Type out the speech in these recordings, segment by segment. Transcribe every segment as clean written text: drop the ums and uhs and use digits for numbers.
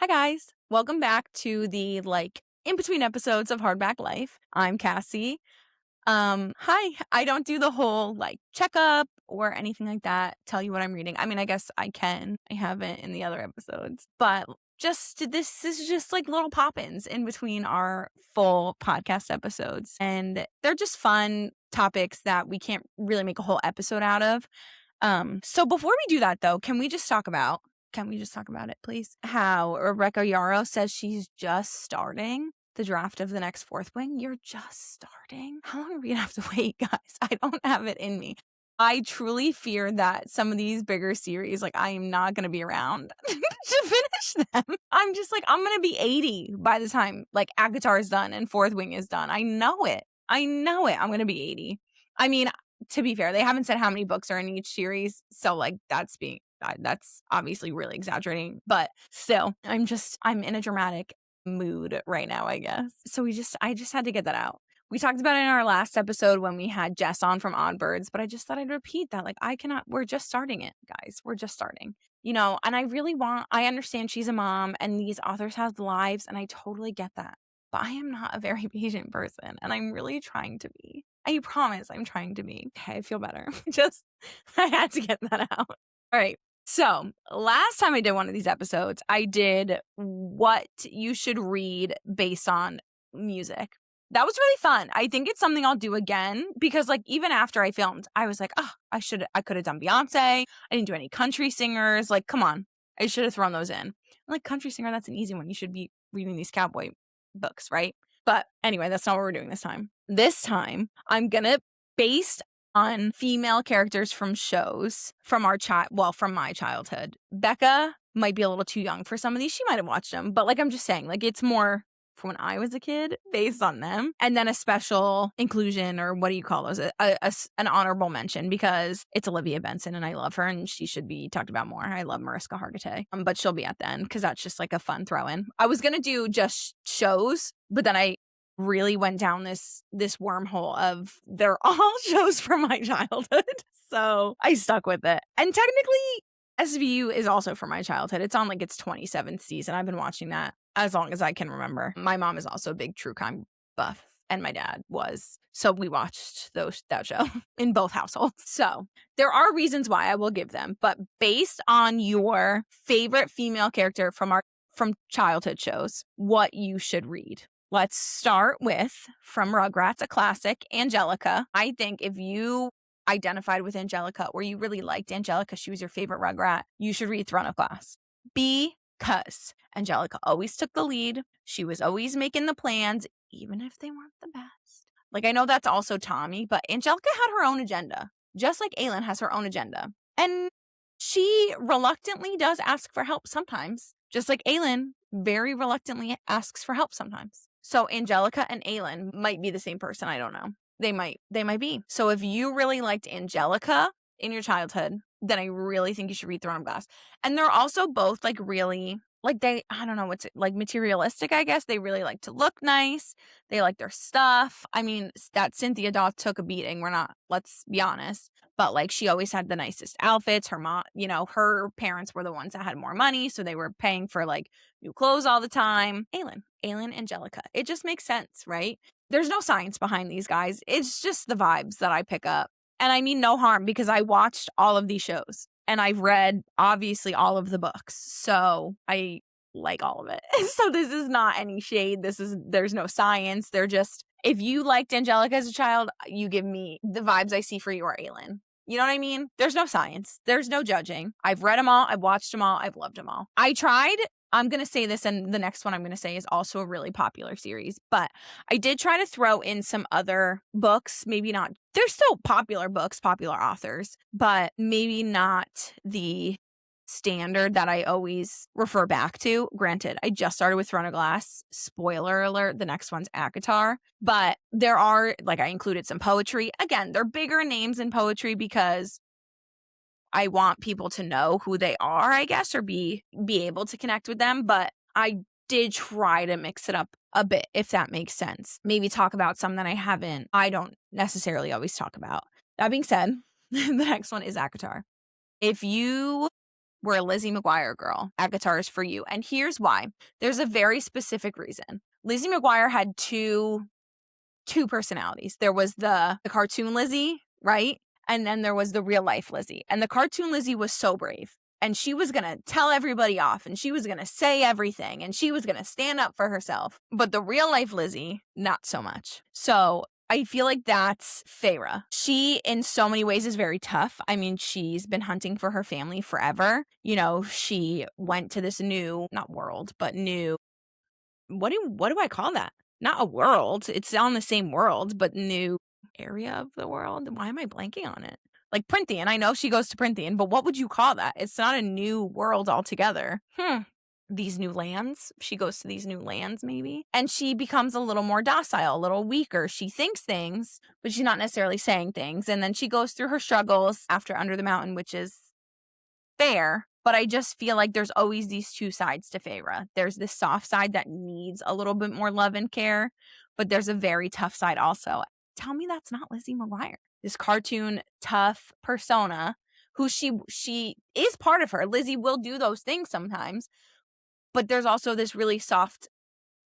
Hi guys. Welcome back to the in between episodes of Hardback Life. I'm Cassie. Hi. I don't do the whole checkup or anything like that, tell you what I'm reading. I mean, I guess I can. I haven't in the other episodes. But this is just like little pop-ins in between our full podcast episodes. And they're just fun topics that we can't really make a whole episode out of. So before we do that though, can we just talk about it, please? How Rebecca Yarrow says she's just starting the draft of the next Fourth Wing. You're just starting? How long are we gonna have to wait, guys? I don't have it in me. I truly fear that some of these bigger series, I am not gonna be around to finish them. I'm just I'm gonna be 80 by the time ACOTAR is done and Fourth Wing is done. I know it. I'm gonna be 80. I mean, to be fair, they haven't said how many books are in each series, so that's obviously really exaggerating, but still, I'm in a dramatic mood right now, I guess. So I just had to get that out. We talked about it in our last episode when we had Jess on from Oddbirds, but I just thought I'd repeat that. We're just starting it, guys. We're just starting. And I understand she's a mom and these authors have lives, and I totally get that. But I am not a very patient person, and I'm really trying to be. I promise I'm trying to be. Okay, I feel better. I had to get that out. All right. So last time I did one of these episodes, I did what you should read based on music. That was really fun. I think it's something I'll do again because even after I filmed, I was like, oh, I could have done Beyonce. I didn't do any country singers. Come on. I should have thrown those in. Country singer, that's an easy one. You should be reading these cowboy books, right? But anyway, that's not what we're doing this time. This time, I'm going to, based on female characters from shows from from my childhood. Becca might be a little too young for some of these. She might have watched them, but I'm just saying, it's more from when I was a kid based on them. And then a special inclusion, or what do you call those? An honorable mention, because it's Olivia Benson and I love her and she should be talked about more. I love Mariska Hargitay, but she'll be at the end because that's just a fun throw in. I was going to do just shows, but then I really went down this wormhole of they're all shows from my childhood. So I stuck with it. And technically, SVU is also from my childhood. It's on its 27th season. I've been watching that as long as I can remember. My mom is also a big true crime buff, and my dad was. So we watched that show in both households. So there are reasons why I will give them, but based on your favorite female character from childhood shows, what you should read. Let's start with, from Rugrats, a classic, Angelica. I think if you identified with Angelica or you really liked Angelica, she was your favorite Rugrat, you should read Throne of Glass. Because Angelica always took the lead. She was always making the plans, even if they weren't the best. I know that's also Tommy, but Angelica had her own agenda, just like Aelin has her own agenda. And she reluctantly does ask for help sometimes, just like Aelin very reluctantly asks for help sometimes. So Angelica and Aelin might be the same person. I don't know. They might be. So if you really liked Angelica in your childhood, then I really think you should read Throne of Glass. And they're also both really I don't know what's materialistic, I guess. They really like to look nice. They like their stuff. I mean, that Cynthia Doth took a beating. Let's be honest. But she always had the nicest outfits. Her mom, her parents were the ones that had more money. So they were paying for new clothes all the time. Aelin, Angelica. It just makes sense, right? There's no science behind these guys. It's just the vibes that I pick up. And I mean no harm because I watched all of these shows and I've read obviously all of the books. So I like all of it. So this is not any shade. There's no science. They're just, if you liked Angelica as a child, you give me the vibes I see for you are Aelin. You know what I mean? There's no science. There's no judging. I've read them all. I've watched them all. I've loved them all. I'm going to say this, and the next one I'm going to say is also a really popular series, but I did try to throw in some other books, maybe not, they're still popular books, popular authors, but maybe not the standard that I always refer back to. Granted, I just started with Throne of Glass. Spoiler alert, the next one's ACOTAR. But there are, I included some poetry. Again, they're bigger names in poetry because I want people to know who they are, I guess, or be able to connect with them. But I did try to mix it up a bit, if that makes sense. Maybe talk about some that I don't necessarily always talk about. That being said, the next one is ACOTAR. If you were a Lizzie McGuire girl. That guitar is for you. And here's why. There's a very specific reason. Lizzie McGuire had two personalities. There was the cartoon Lizzie, right? And then there was the real life Lizzie. And the cartoon Lizzie was so brave. And she was going to tell everybody off, and she was going to say everything, and she was going to stand up for herself. But the real life Lizzie, not so much. So I feel like that's Feyre. She, in so many ways, is very tough. I mean, she's been hunting for her family forever. You know, she went to this new, not world, but new, what do I call that? Not a world. It's on the same world, but new area of the world. Why am I blanking on it? Like Printhean. I know she goes to Printhean, but what would you call that? It's not a new world altogether. These new lands. She goes to these new lands, maybe. And she becomes a little more docile, a little weaker. She thinks things, but she's not necessarily saying things. And then she goes through her struggles after Under the Mountain, which is fair. But I just feel like there's always these two sides to Feyre. There's this soft side that needs a little bit more love and care, but there's a very tough side also. Tell me that's not Lizzie McGuire. This cartoon, tough persona who she is part of her. Lizzie will do those things sometimes, but there's also this really soft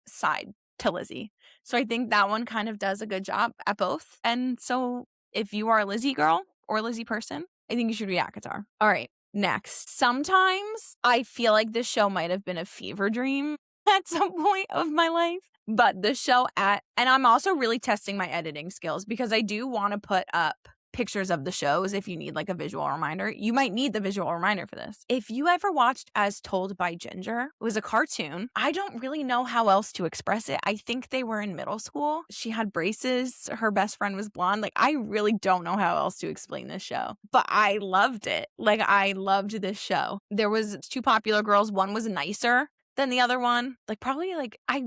side to Lizzie. So I think that one kind of does a good job at both. And so if you are a Lizzie girl or a Lizzie person, I think you should read ACOTAR. All right. Next, sometimes I feel like this show might have been a fever dream at some point of my life, but the show and I'm also really testing my editing skills because I do want to put up pictures of the shows if you need like a visual reminder. You might need the visual reminder for this. If you ever watched As Told by Ginger, it was a cartoon. I don't really know how else to express it. I think they were in middle school. She had braces. Her best friend was blonde. Like, I really don't know how else to explain this show, but I loved it. Like, I loved this show. There was two popular girls. One was nicer than the other one. Like, probably like, I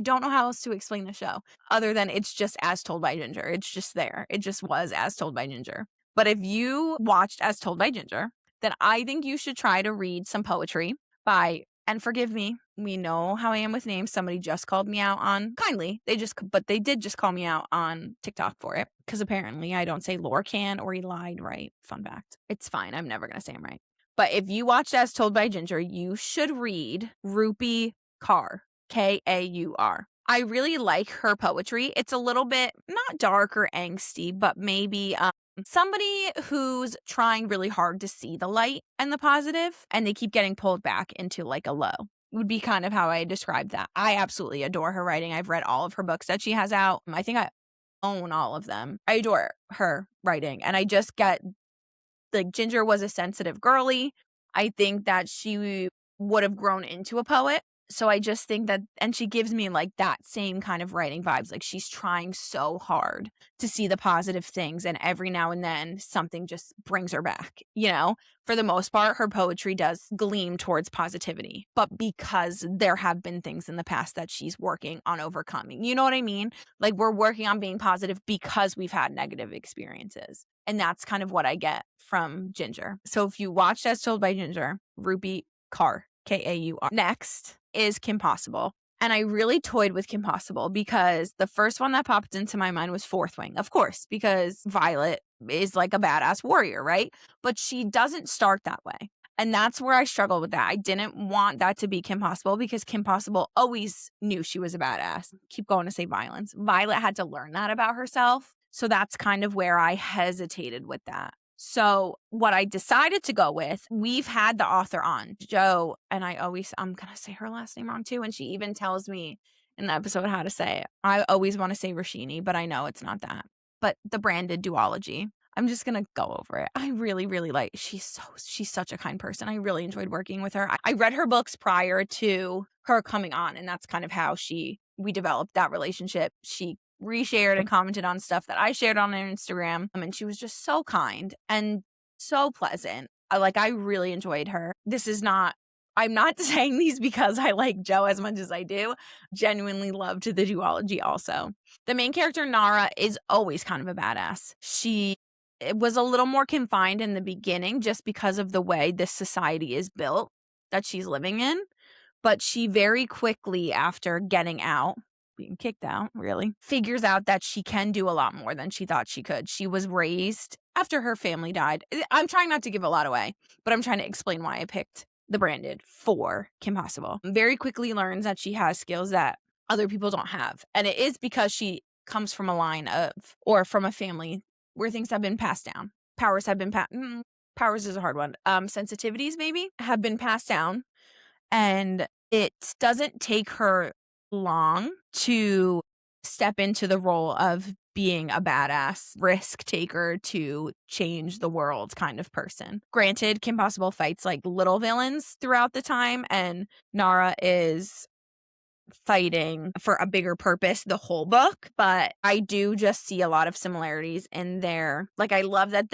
don't know how else to explain the show other than it's just As Told by Ginger. It's just there. It just was As Told by Ginger. But if you watched As Told by Ginger, then I think you should try to read some poetry by, and forgive me, we know how I am with names. Somebody just called me out on, kindly, but they did just call me out on TikTok for it. Because apparently I don't say Lorcan or he lied right. Fun fact. It's fine. I'm never going to say him right. But if you watched As Told by Ginger, you should read Rupi Kaur, Kaur. I really like her poetry. It's a little bit, not dark or angsty, but maybe somebody who's trying really hard to see the light and the positive, and they keep getting pulled back into like a low. Would be kind of how I describe that. I absolutely adore her writing. I've read all of her books that she has out. I think I own all of them. I adore her writing, and I just get, like, Ginger was a sensitive girly. I think that she would have grown into a poet. So I just think that, and she gives me like that same kind of writing vibes. Like, she's trying so hard to see the positive things, and every now and then something just brings her back. You know, for the most part, her poetry does gleam towards positivity, but because there have been things in the past that she's working on overcoming. You know what I mean? Like, we're working on being positive because we've had negative experiences. And that's kind of what I get from Ginger. So if you watched As Told by Ginger, Rupi Kaur, Kaur. Next is Kim Possible. And I really toyed with Kim Possible because the first one that popped into my mind was Fourth Wing, of course, because Violet is like a badass warrior, right? But she doesn't start that way. And that's where I struggled with that. I didn't want that to be Kim Possible because Kim Possible always knew she was a badass. Keep going to say violence. Violet had to learn that about herself. So that's kind of where I hesitated with that. So what I decided to go with, we've had the author on, Jo, and I'm going to say her last name wrong too. And she even tells me in the episode how to say it. I always want to say Rashini, but I know it's not that. But the branded duology. I'm just going to go over it. I really, really like, she's such a kind person. I really enjoyed working with her. I read her books prior to her coming on, and that's kind of how we developed that relationship. She reshared and commented on stuff that I shared on her Instagram. And she was just so kind and so pleasant. I really enjoyed her. I'm not saying these because I like Jo as much as I do. Genuinely loved the duology also. The main character, Nara, is always kind of a badass. She was a little more confined in the beginning just because of the way this society is built that she's living in. But she very quickly, after getting out, being kicked out, really, figures out that she can do a lot more than she thought she could. She was raised after her family died. I'm trying not to give a lot away, but I'm trying to explain why I picked the branded for Kim Possible. Very quickly learns that she has skills that other people don't have. And it is because she comes from a line of, or from a family where things have been passed down. Powers have been powers is a hard one. Sensitivities maybe have been passed down. And it doesn't take her long to step into the role of being a badass risk taker to change the world kind of person. Granted, Kim Possible fights like little villains throughout the time, and Nara is fighting for a bigger purpose the whole book, but I do just see a lot of similarities in there. Like, I love that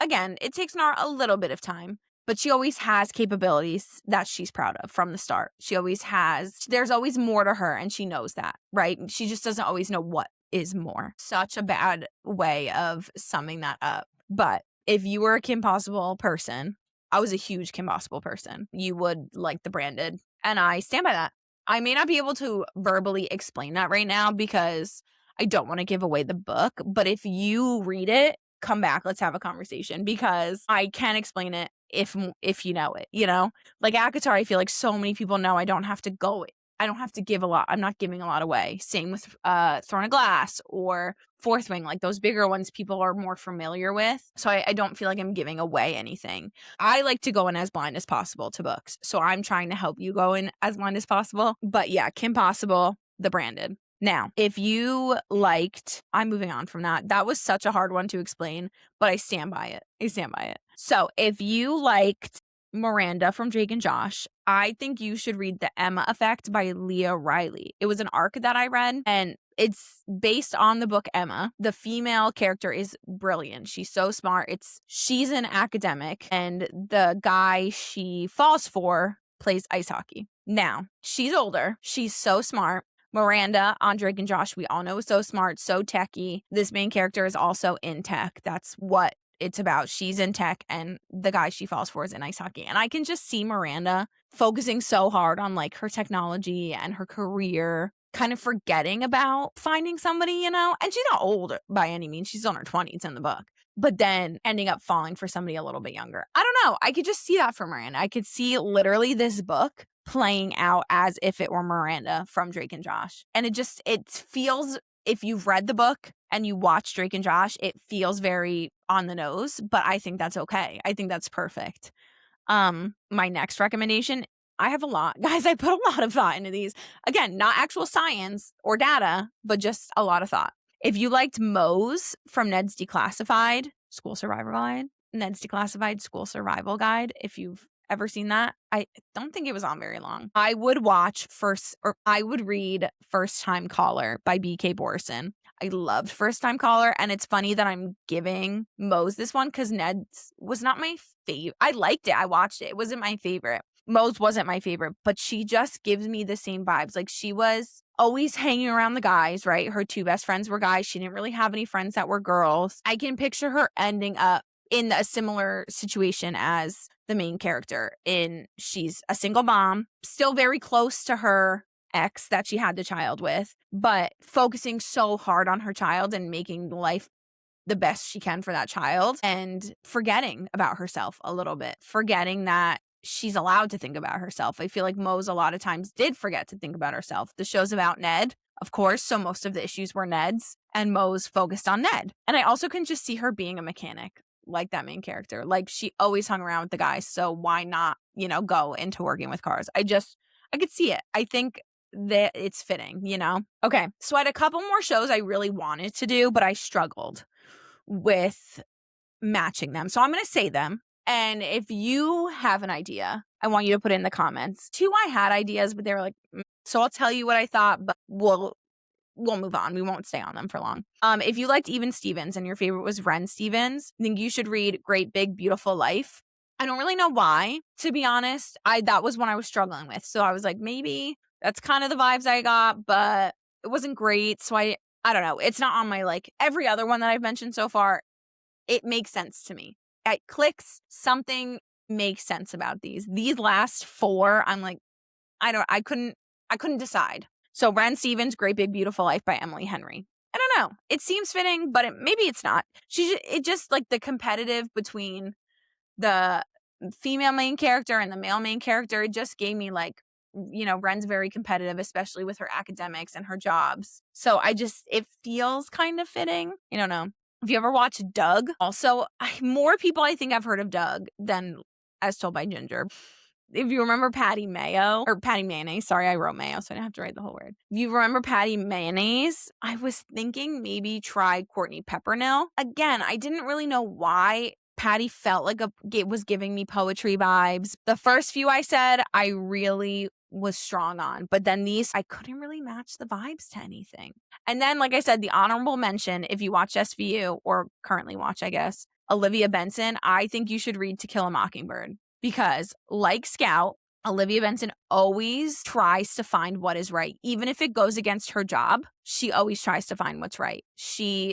again, it takes Nara a little bit of time, but she always has capabilities that she's proud of from the start. There's always more to her, and she knows that, right? She just doesn't always know what is more. Such a bad way of summing that up. But if you were a Kim Possible person, I was a huge Kim Possible person, you would like the branded, and I stand by that. I may not be able to verbally explain that right now because I don't want to give away the book, but if you read it, come back, let's have a conversation, because I can explain it if you know it, Like ACOTAR, I feel like so many people know I don't have to give a lot. I'm not giving a lot away. Same with Throne of Glass or Fourth Wing, like those bigger ones people are more familiar with. So I don't feel like I'm giving away anything. I like to go in as blind as possible to books. So I'm trying to help you go in as blind as possible. But yeah, Kim Possible, the branded. Now, if you liked, I'm moving on from that. That was such a hard one to explain, but I stand by it. So if you liked Miranda from Drake and Josh, I think you should read The Emma Effect by Leah Riley. It was an arc that I read, and it's based on the book Emma. The female character is brilliant. She's so smart. She's an academic, and the guy she falls for plays ice hockey. Now, she's older. She's so smart. Miranda on Drake and Josh, we all know, is so smart, so techie. This main character is also in tech. That's what it's about. She's in tech, and the guy she falls for is in ice hockey. And I can just see Miranda focusing so hard on like her technology and her career, kind of forgetting about finding somebody, And she's not old by any means. She's in her 20s in the book. But then ending up falling for somebody a little bit younger. I don't know. I could just see that for Miranda. I could see literally this book playing out as if it were Miranda from Drake and Josh. And it feels, if you've read the book and you watch Drake and Josh, it feels very on the nose, but I think that's okay. I think that's perfect. My next recommendation, I have a lot. Guys, I put a lot of thought into these. Again, not actual science or data, but just a lot of thought. If you liked Mose from Ned's Declassified School Survival Guide, Ned's Declassified School Survival Guide, if you've ever seen that, I don't think it was on very long. I would read First Time Caller by B.K. Borison. I loved First Time Caller, and it's funny that I'm giving Mose this one because Ned's was not my favorite. I liked it. I watched it. It wasn't my favorite. Mose wasn't my favorite, but she just gives me the same vibes. Like, she was always hanging around the guys, right? Her two best friends were guys. She didn't really have any friends that were girls. I can picture her ending up in a similar situation as the main character. She's a single mom, still very close to her ex that she had the child with, but focusing so hard on her child and making life the best she can for that child, and forgetting about herself a little bit, forgetting that she's allowed to think about herself. I feel like Mose a lot of times did forget to think about herself. The show's about Ned, of course, so most of the issues were Ned's, and Mose focused on Ned. And I also can just see her being a mechanic, like that main character. Like, she always hung around with the guys, so why not, go into working with cars? I could see it. I think that it's fitting, Okay, so I had a couple more shows I really wanted to do, but I struggled with matching them. So I'm going to say them. And if you have an idea, I want you to put it in the comments. Two, I had ideas, but they were like, so I'll tell you what I thought, but we'll move on. We won't stay on them for long. If you liked Even Stevens and your favorite was Ren Stevens, I think you should read Great Big Beautiful Life. I don't really know why, to be honest. That was one I was struggling with. So I was like, maybe that's kind of the vibes I got, but it wasn't great. So I don't know. It's not on my, every other one that I've mentioned so far. It makes sense to me. It clicks. Something makes sense about these. These last four, I'm like, I couldn't decide. So Ren Stevens, Great Big Beautiful Life by Emily Henry. I don't know. It seems fitting, but maybe it's not. It just like the competitive between the female main character and the male main character, it just gave me like, Ren's very competitive, especially with her academics and her jobs. So it feels kind of fitting. I don't know. Have you ever watched Doug? Also, more people I think I've heard of Doug than As Told by Ginger. If you remember Patty Mayonnaise, sorry, I wrote mayo, so I didn't have to write the whole word. If you remember Patty Mayonnaise, I was thinking maybe try Courtney Peppernell. Again, I didn't really know why Patty felt like it was giving me poetry vibes. The first few I said, I really was strong on, but then these, I couldn't really match the vibes to anything. And then, like I said, the honorable mention, if you watch SVU or currently watch, I guess, Olivia Benson, I think you should read To Kill a Mockingbird. Because, like Scout, Olivia Benson always tries to find what is right. Even if it goes against her job, she always tries to find what's right.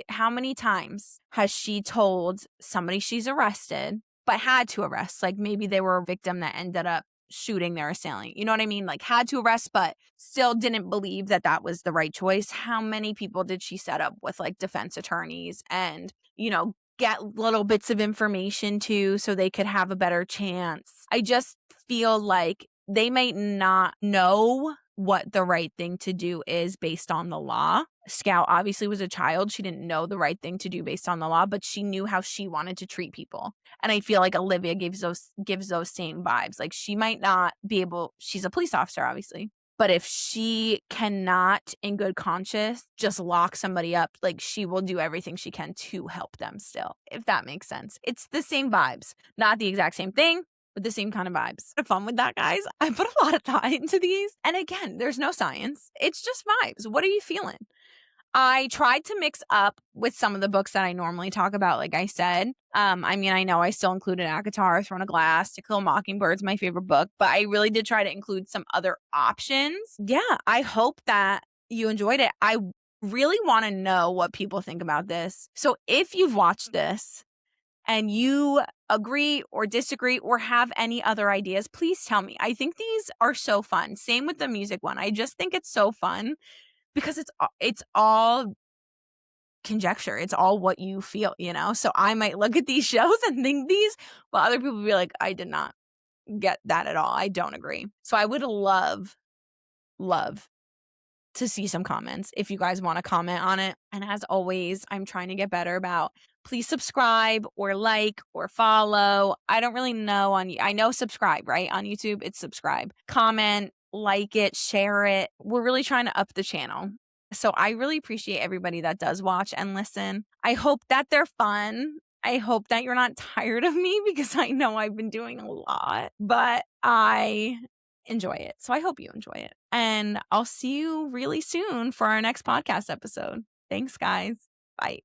How many times has she told somebody she's arrested, but had to arrest? Like maybe they were a victim that ended up shooting their assailant. You know what I mean? Like had to arrest, but still didn't believe that was the right choice. How many people did she set up with like defense attorneys and, get little bits of information too so they could have a better chance? I just feel like they might not know what the right thing to do is based on the law. Scout obviously was a child. She didn't know the right thing to do based on the law, but she knew how she wanted to treat people. And I feel like Olivia gives those same vibes. Like she might not be able, she's a police officer, obviously. But if she cannot, in good conscience, just lock somebody up, like she will do everything she can to help them still, if that makes sense. It's the same vibes. Not the exact same thing, but the same kind of vibes. Have fun with that, guys. I put a lot of thought into these. And again, there's no science. It's just vibes. What are you feeling? I tried to mix up with some of the books that I normally talk about, like I said. I know I still included ACOTAR, Throne of Glass, To Kill a Mockingbird's my favorite book, but I really did try to include some other options. Yeah, I hope that you enjoyed it. I really want to know what people think about this. So if you've watched this and you agree or disagree or have any other ideas, please tell me. I think these are so fun. Same with the music one. I just think it's so fun. Because it's all conjecture. It's all what you feel, So I might look at these shows and think these, while other people be like, I did not get that at all. I don't agree. So I would love to see some comments if you guys want to comment on it. And as always, I'm trying to get better about please subscribe or like or follow. I don't really know I know subscribe, right? On YouTube, it's subscribe. Comment, like it, share it. We're really trying to up the channel. So I really appreciate everybody that does watch and listen. I hope that they're fun. I hope that you're not tired of me because I know I've been doing a lot, but I enjoy it. So I hope you enjoy it. And I'll see you really soon for our next podcast episode. Thanks, guys. Bye.